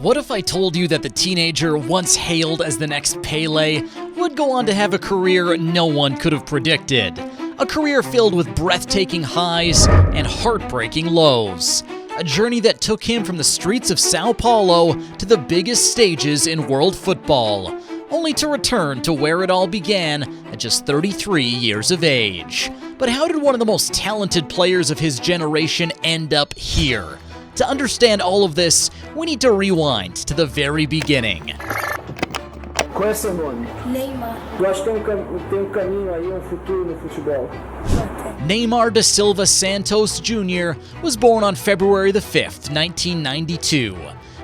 What if I told you that the teenager once hailed as the next Pele would go on to have a career no one could have predicted? A career filled with breathtaking highs and heartbreaking lows. A journey that took him from the streets of Sao Paulo to the biggest stages in world football, only to return to where it all began at just 33 years of age. But how did one of the most talented players of his generation end up here? To understand all of this, we need to rewind to the very beginning. Qual é seu nome? Neymar. Tu acha que tem caminho aí, futuro no futebol? Neymar da Silva Santos Jr. was born on February the 5th, 1992.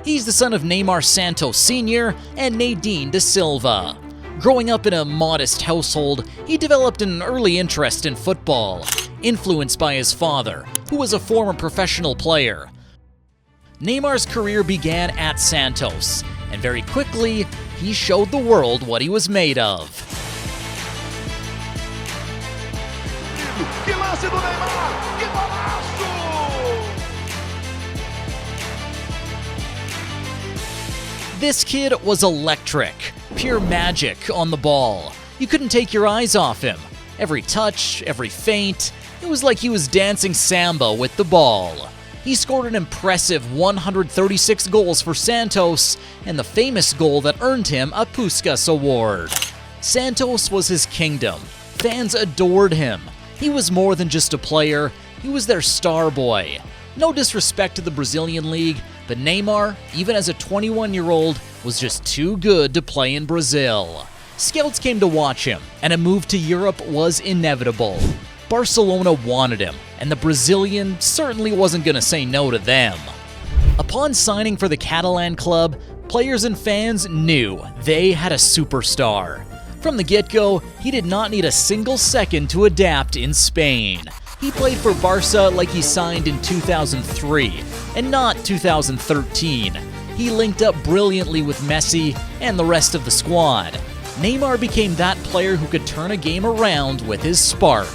He's the son of Neymar Santos Sr. and Nadine da Silva. Growing up in a modest household, he developed an early interest in football, influenced by his father, who was a former professional player. Neymar's career began at Santos, and very quickly, he showed the world what he was made of. Que lance do Neymar! Que golaço! This kid was electric, pure magic on the ball. You couldn't take your eyes off him. Every touch, every feint, it was like he was dancing samba with the ball. He scored an impressive 136 goals for Santos, and the famous goal that earned him a Puskás Award. Santos was his kingdom. Fans adored him. He was more than just a player, he was their star boy. No disrespect to the Brazilian league, but Neymar, even as a 21-year-old, was just too good to play in Brazil. Scouts came to watch him, and a move to Europe was inevitable. Barcelona wanted him, and the Brazilian certainly wasn't going to say no to them. Upon signing for the Catalan club, players and fans knew they had a superstar. From the get-go, he did not need a single second to adapt in Spain. He played for Barca like he signed in 2003, and not 2013. He linked up brilliantly with Messi and the rest of the squad. Neymar became that player who could turn a game around with his spark.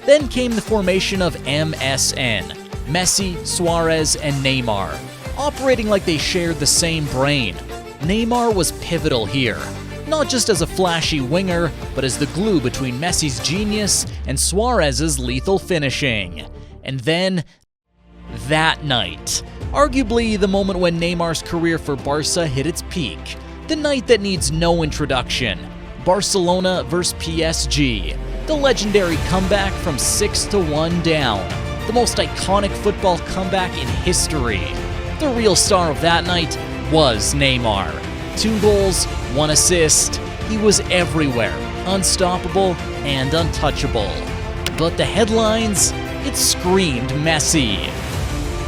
Then came the formation of MSN, Messi, Suarez, and Neymar, operating like they shared the same brain. Neymar was pivotal here, not just as a flashy winger, but as the glue between Messi's genius and Suarez's lethal finishing. And then, that night, arguably the moment when Neymar's career for Barca hit its peak, the night that needs no introduction, Barcelona vs PSG. The legendary comeback from 6-1 down. The most iconic football comeback in history. The real star of that night was Neymar. 2 goals, 1 assist. He was everywhere, unstoppable and untouchable. But the headlines, it screamed Messi.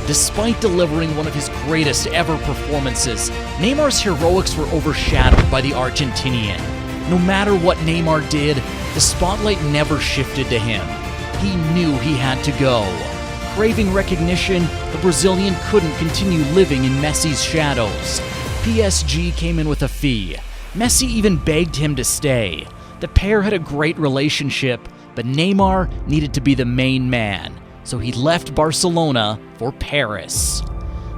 Despite delivering one of his greatest ever performances, Neymar's heroics were overshadowed by the Argentinian. No matter what Neymar did, the spotlight never shifted to him. He knew he had to go. Craving recognition, the Brazilian couldn't continue living in Messi's shadows. PSG came in with a fee. Messi even begged him to stay. The pair had a great relationship, but Neymar needed to be the main man, so he left Barcelona for Paris.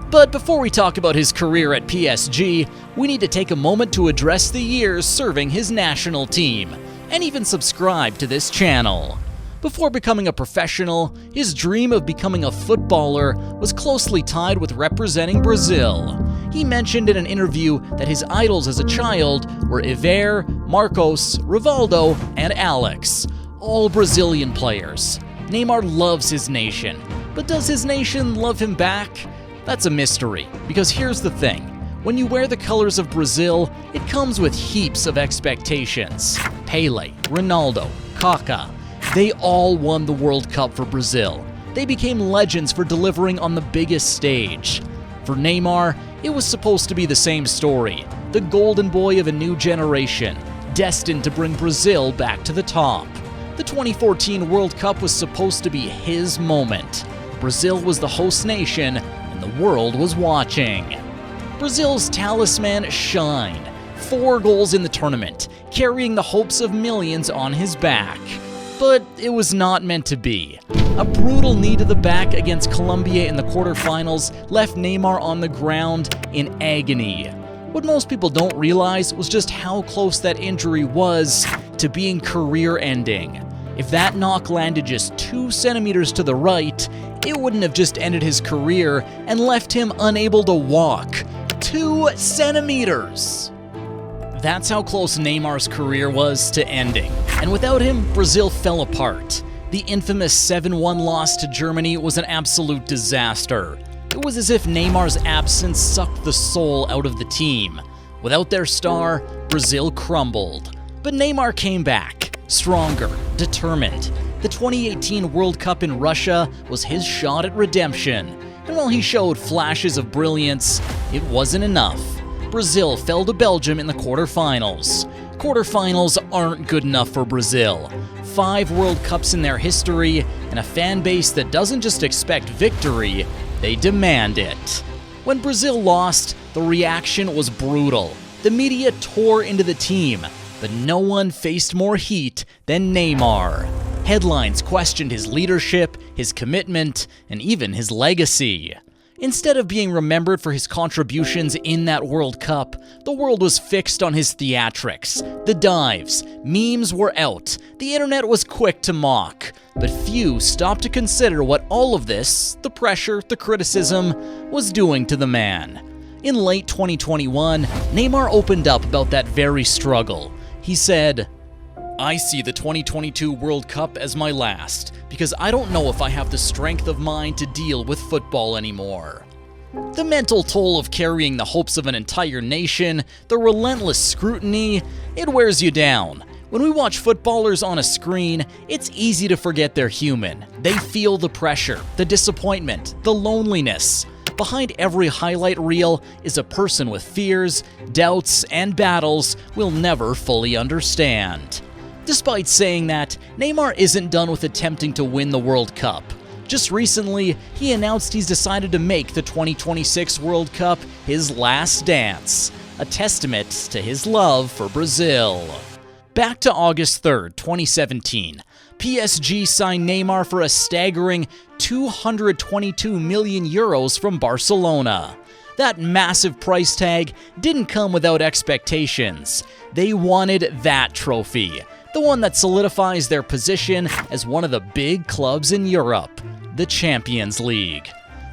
But before we talk about his career at PSG, we need to take a moment to address the years serving his national team, and even subscribe to this channel. Before becoming a professional, his dream of becoming a footballer was closely tied with representing Brazil. He mentioned in an interview that his idols as a child were Iver, Marcos, Rivaldo, and Alex, all Brazilian players. Neymar loves his nation, but does his nation love him back? That's a mystery, because here's the thing. When you wear the colors of Brazil, it comes with heaps of expectations. Pele, Ronaldo, Kaká, they all won the World Cup for Brazil. They became legends for delivering on the biggest stage. For Neymar, it was supposed to be the same story. The golden boy of a new generation, destined to bring Brazil back to the top. The 2014 World Cup was supposed to be his moment. Brazil was the host nation, and the world was watching. Brazil's talisman shined. 4 goals in the tournament, carrying the hopes of millions on his back. But it was not meant to be. A brutal knee to the back against Colombia in the quarterfinals left Neymar on the ground in agony. What most people don't realize was just how close that injury was to being career-ending. If that knock landed just 2 centimeters to the right, it wouldn't have just ended his career and left him unable to walk. 2 centimeters! That's how close Neymar's career was to ending. And without him, Brazil fell apart. The infamous 7-1 loss to Germany was an absolute disaster. It was as if Neymar's absence sucked the soul out of the team. Without their star, Brazil crumbled. But Neymar came back, stronger, determined. The 2018 World Cup in Russia was his shot at redemption. And while he showed flashes of brilliance, it wasn't enough. Brazil fell to Belgium in the quarterfinals. Quarterfinals aren't good enough for Brazil. 5 World Cups in their history, and a fan base that doesn't just expect victory, they demand it. When Brazil lost, the reaction was brutal. The media tore into the team, but no one faced more heat than Neymar. Headlines questioned his leadership, his commitment, and even his legacy. Instead of being remembered for his contributions in that World Cup, the world was fixed on his theatrics. The dives, memes were out, the internet was quick to mock, but few stopped to consider what all of this, the pressure, the criticism, was doing to the man. In late 2021, Neymar opened up about that very struggle. He said, "I see the 2022 World Cup as my last, because I don't know if I have the strength of mind to deal with football anymore." The mental toll of carrying the hopes of an entire nation, the relentless scrutiny, it wears you down. When we watch footballers on a screen, it's easy to forget they're human. They feel the pressure, the disappointment, the loneliness. Behind every highlight reel is a person with fears, doubts, and battles we'll never fully understand. Despite saying that, Neymar isn't done with attempting to win the World Cup. Just recently, he announced he's decided to make the 2026 World Cup his last dance, a testament to his love for Brazil. Back to August 3rd, 2017. PSG signed Neymar for a staggering 222 million euros from Barcelona. That massive price tag didn't come without expectations. They wanted that trophy, the one that solidifies their position as one of the big clubs in Europe, the Champions League.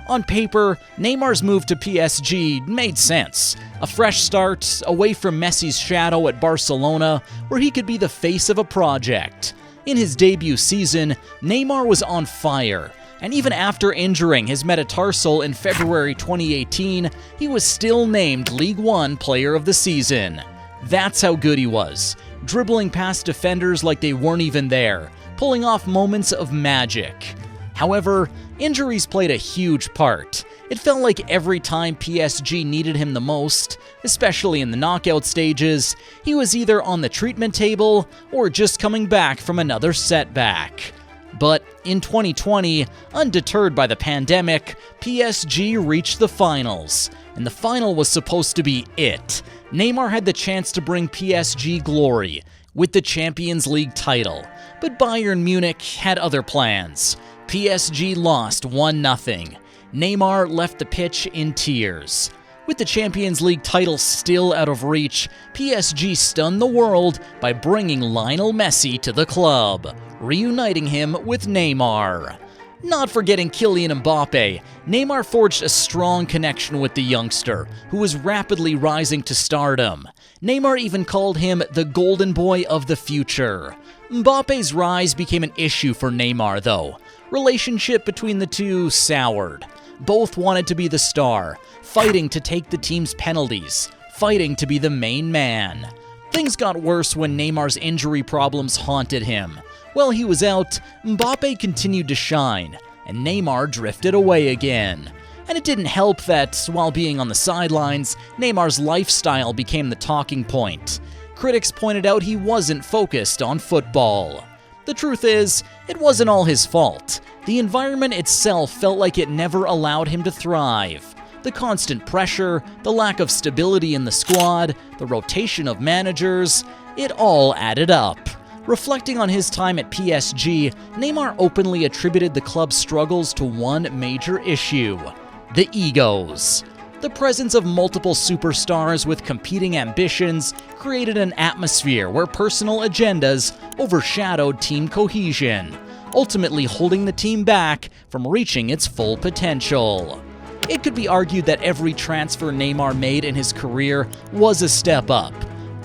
On paper, Neymar's move to PSG made sense. A fresh start, away from Messi's shadow at Barcelona, where he could be the face of a project. In his debut season, Neymar was on fire, and even after injuring his metatarsal in February 2018, he was still named League One Player of the Season. That's how good he was, dribbling past defenders like they weren't even there, pulling off moments of magic. However, injuries played a huge part. It felt like every time PSG needed him the most, especially in the knockout stages, he was either on the treatment table or just coming back from another setback. But in 2020, undeterred by the pandemic, PSG reached the finals, and the final was supposed to be it. Neymar had the chance to bring PSG glory with the Champions League title, but Bayern Munich had other plans. PSG lost 1-0. Neymar left the pitch in tears. With the Champions League title still out of reach, PSG stunned the world by bringing Lionel Messi to the club, reuniting him with Neymar. Not forgetting Kylian Mbappe, Neymar forged a strong connection with the youngster, who was rapidly rising to stardom. Neymar even called him the golden boy of the future. Mbappe's rise became an issue for Neymar, though. Relationship between the two soured. Both wanted to be the star, fighting to take the team's penalties, fighting to be the main man. Things got worse when Neymar's injury problems haunted him. While he was out, Mbappe continued to shine, and Neymar drifted away again. And it didn't help that, while being on the sidelines, Neymar's lifestyle became the talking point. Critics pointed out he wasn't focused on football. The truth is, it wasn't all his fault. The environment itself felt like it never allowed him to thrive. The constant pressure, the lack of stability in the squad, the rotation of managers, it all added up. Reflecting on his time at PSG, Neymar openly attributed the club's struggles to one major issue: the egos. The presence of multiple superstars with competing ambitions created an atmosphere where personal agendas overshadowed team cohesion, ultimately holding the team back from reaching its full potential. It could be argued that every transfer Neymar made in his career was a step up,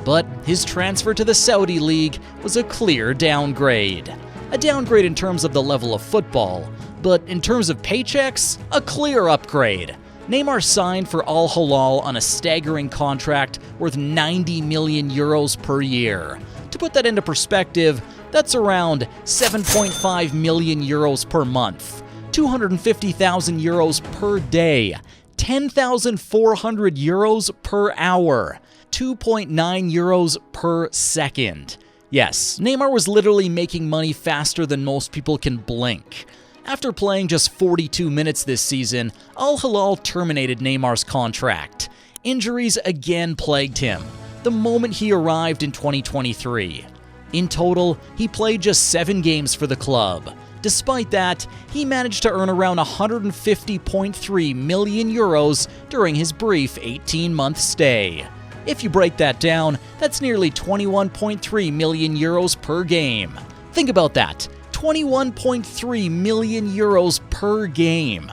but his transfer to the Saudi League was a clear downgrade. A downgrade in terms of the level of football, but in terms of paychecks, a clear upgrade. Neymar signed for Al Hilal on a staggering contract worth 90 million euros per year. To put that into perspective, that's around 7.5 million euros per month, 250,000 euros per day, 10,400 euros per hour, 2.9 euros per second. Yes, Neymar was literally making money faster than most people can blink. After playing just 42 minutes this season, Al Hilal terminated Neymar's contract. Injuries again plagued him the moment he arrived in 2023. In total, he played just 7 games for the club. Despite that, he managed to earn around 150.3 million euros during his brief 18-month stay. If you break that down, that's nearly 21.3 million euros per game. Think about that. 21.3 million euros per game.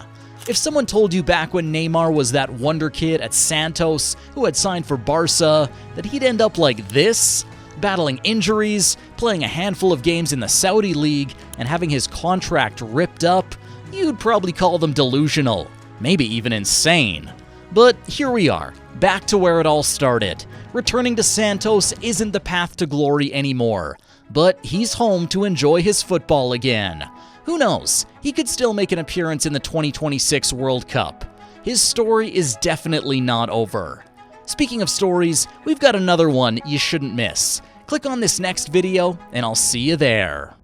If someone told you back when Neymar was that wonder kid at Santos who had signed for Barca that he'd end up like this, battling injuries, playing a handful of games in the Saudi League, and having his contract ripped up, you'd probably call them delusional, maybe even insane. But here we are, back to where it all started. Returning to Santos isn't the path to glory anymore, but he's home to enjoy his football again. Who knows, he could still make an appearance in the 2026 World Cup. His story is definitely not over. Speaking of stories, we've got another one you shouldn't miss. Click on this next video, and I'll see you there.